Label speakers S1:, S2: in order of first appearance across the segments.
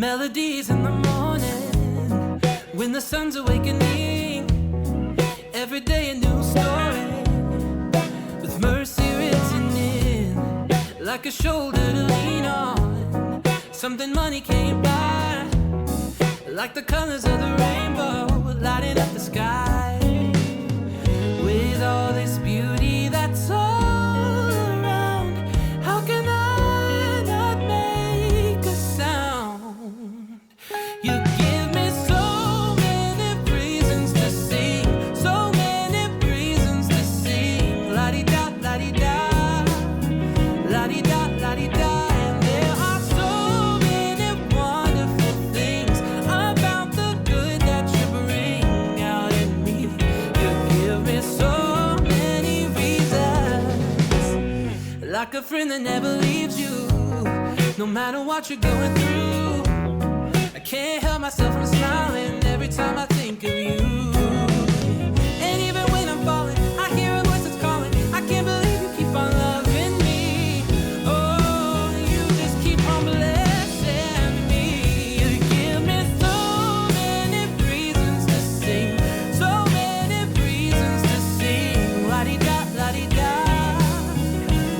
S1: Melodies in the morning when the sun's awakening. Every day a new story with mercy written in, like a shoulder to lean on, something money can't buy, like the colors of the rainbow lighting up the sky with all this beauty that's all around. How can I not make a sound? You give me so many reasons to sing, so many reasons to sing. La-di-da, la-di-da, la-di-da, la-di-da. And there are so many wonderful things about the good that you bring out in me. You give me so many reasons, like a friend that never leaves you, no matter what you're going through. I can't help myself from smiling every time I think of you. And even when I'm falling, I hear a voice that's calling. I can't believe you keep on loving me. Oh, you just keep on blessing me. You give me so many reasons to sing, so many reasons to sing. La-di-da, la-di-da,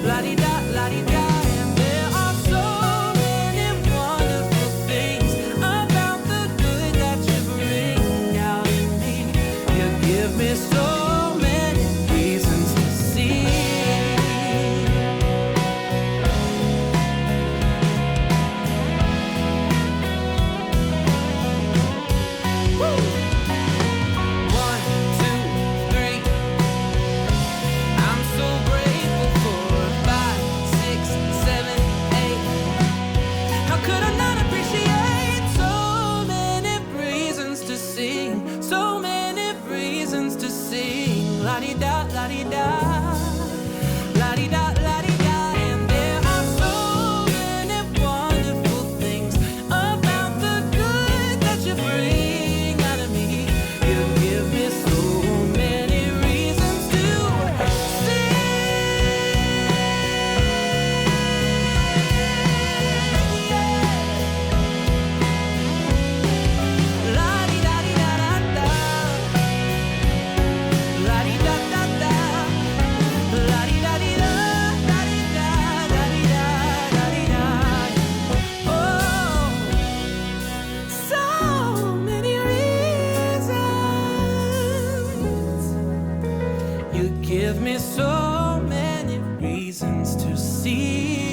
S1: la-di-da, la-di-da. And there are so many wonderful things about the good that you bring out in me. You give me so many reasons to sing. Woo! 1, 2, 3. I'm so grateful for 5, 6, 7, 8. How could I not appreciate so many reasons to sing, so many reasons to sing? La-di-da, la-di-da, la-di-da, la-di-da. And there are so many wonderful things about the good that you bring out of me. You give me so many reasons to sing. La-di-da-di-da-da-da, la-di-da-da-da, la-di-da-di-da, da-di-da, da-di-da, da-di-da. Oh, so many reasons. You give me so many reasons to see.